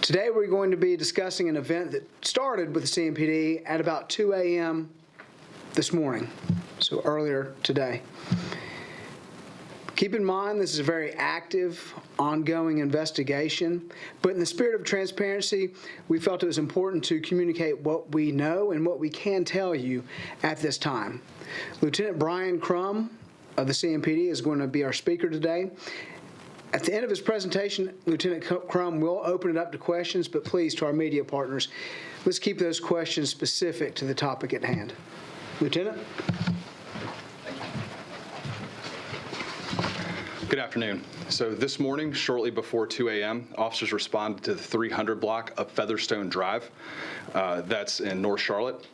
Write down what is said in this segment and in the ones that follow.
Today we're going to be discussing an event that started with the CMPD at about 2 a.m. this morning, so earlier today. Keep in mind this is a very active, ongoing investigation, but in the spirit of transparency, we felt it was important to communicate what we know and what we can tell you at this time. Lieutenant Brian Crum of the CMPD is going to be our speaker today. At the end of his presentation, Lieutenant Crum will open it up to questions, but please, to our media partners, let's keep those questions specific to the topic at hand. Lieutenant? Good afternoon. So this morning, shortly before 2 a.m., officers responded to the 300 block of Featherstone Drive. That's in North Charlotte.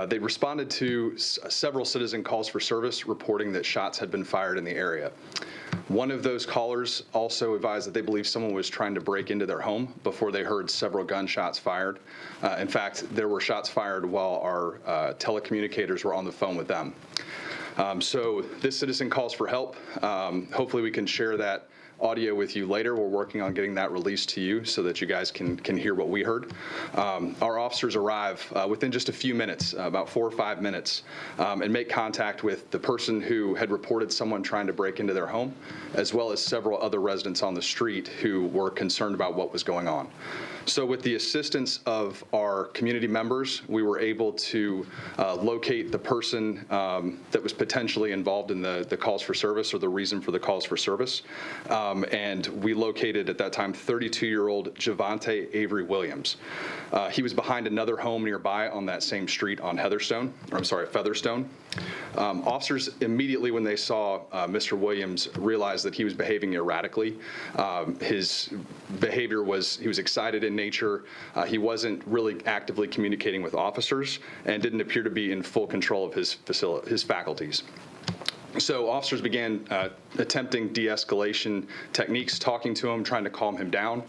They responded to several citizen calls for service reporting that shots had been fired in the area. One of those callers also advised that they believe someone was trying to break into their home before they heard several gunshots fired. In fact, there were shots fired while our telecommunicators were on the phone with them. So this citizen calls for help. Hopefully we can share that audio with you later. We're working on getting that released to you so that you guys can hear what we heard. Our officers arrive within just a few minutes, about 4 or 5 minutes, and make contact with the person who had reported someone trying to break into their home, as well as several other residents on the street who were concerned about what was going on. So with the assistance of our community members, we were able to locate the person that was potentially involved in the calls for service or the reason for the calls for service. And we located at that time 32-year-old Javante Avery Williams. He was behind another home nearby on that same street on Featherstone. Officers immediately, when they saw Mr. Williams, realized that he was behaving erratically. His behavior was, he was excited in nature. He wasn't really actively communicating with officers and didn't appear to be in full control of his faculties. So officers began attempting de-escalation techniques, talking to him, trying to calm him down.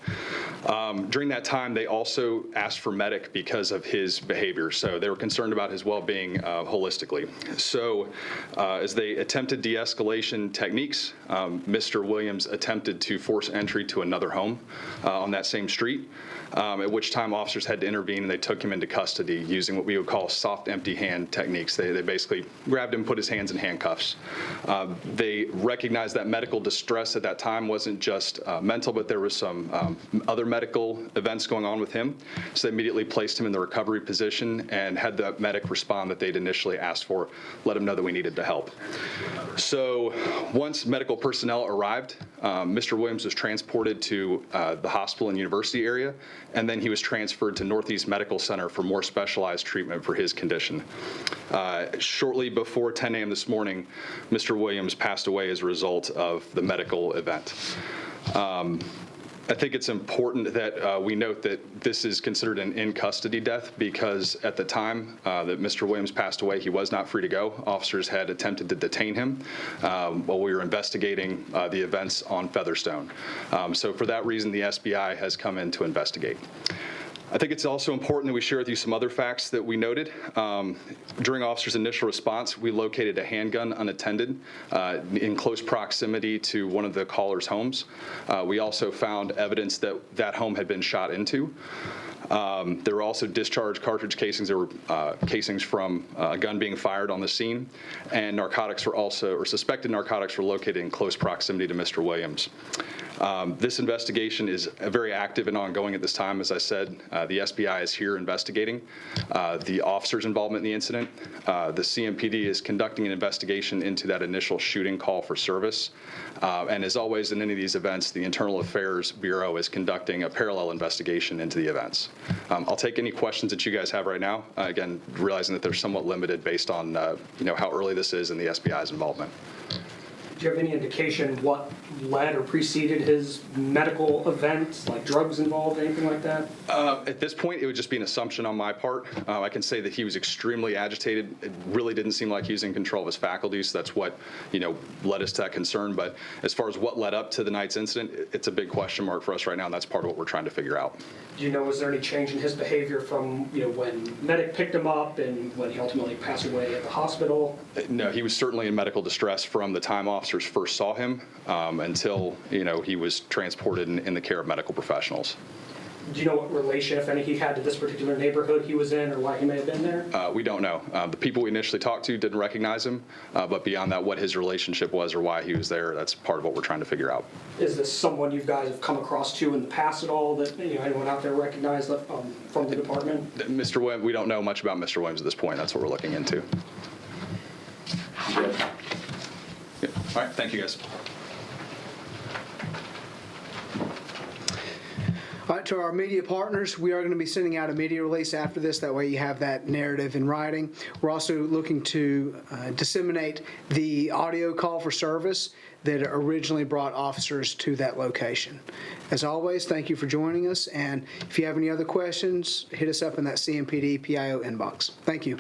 During that time, they also asked for medic because of his behavior. So they were concerned about his well-being holistically. So as they attempted de-escalation techniques, Mr. Williams attempted to force entry to another home on that same street, at which time officers had to intervene and they took him into custody using what we would call soft empty hand techniques. They basically grabbed him, put his hands in handcuffs. They recognized that medical distress at that time wasn't just mental, but there was some other medical events going on with him. So they immediately placed him in the recovery position and had the medic respond that they'd initially asked for, let him know that we needed to help. So once medical personnel arrived, Mr. Williams was transported to the hospital and university area, and then he was transferred to Northeast Medical Center for more specialized treatment for his condition. Shortly before 10 a.m. this morning, Mr. Williams passed away as a result of the medical event. I think it's important that we note that this is considered an in-custody death because at the time that Mr. Williams passed away, he was not free to go. Officers had attempted to detain him while we were investigating the events on Featherstone. So for that reason, the SBI has come in to investigate. I think it's also important that we share with you some other facts that we noted. During officers' initial response, we located a handgun unattended in close proximity to one of the caller's homes. We also found evidence that that home had been shot into. There were also discharged cartridge casings. There were casings from a gun being fired on the scene, and narcotics were also, or suspected narcotics were located in close proximity to Mr. Williams. This investigation is very active and ongoing at this time. As I said, the SBI is here investigating the officers' involvement in the incident. The CMPD is conducting an investigation into that initial shooting call for service. And as always in any of these events, the Internal Affairs Bureau is conducting a parallel investigation into the events. I'll take any questions that you guys have right now. Again, realizing that they're somewhat limited based on how early this is and the SBI's involvement. Do you have any indication what led or preceded his medical events, like drugs involved, anything like that? At this point, it would just be an assumption on my part. I can say that he was extremely agitated. It really didn't seem like he was in control of his faculties. So that's what, led us to that concern. But as far as what led up to the night's incident, it's a big question mark for us right now, and that's part of what we're trying to figure out. Do you know, was there any change in his behavior from, when medic picked him up and when he ultimately passed away at the hospital? No, he was certainly in medical distress from the time officers first saw him until, he was transported in the care of medical professionals. Do you know what relation, if any, he had to this particular neighborhood he was in, or why he may have been there? We don't know. The people we initially talked to didn't recognize him, but beyond that, what his relationship was or why he was there, that's part of what we're trying to figure out. Is this someone you guys have come across to in the past at all that, anyone out there recognized from the department? Mr. Williams, we don't know much about Mr. Williams at this point. That's what we're looking into. Yeah. All right, thank you, guys. All right, to our media partners, we are going to be sending out a media release after this. That way you have that narrative in writing. We're also looking to disseminate the audio call for service that originally brought officers to that location. As always, thank you for joining us. And if you have any other questions, hit us up in that CMPD PIO inbox. Thank you.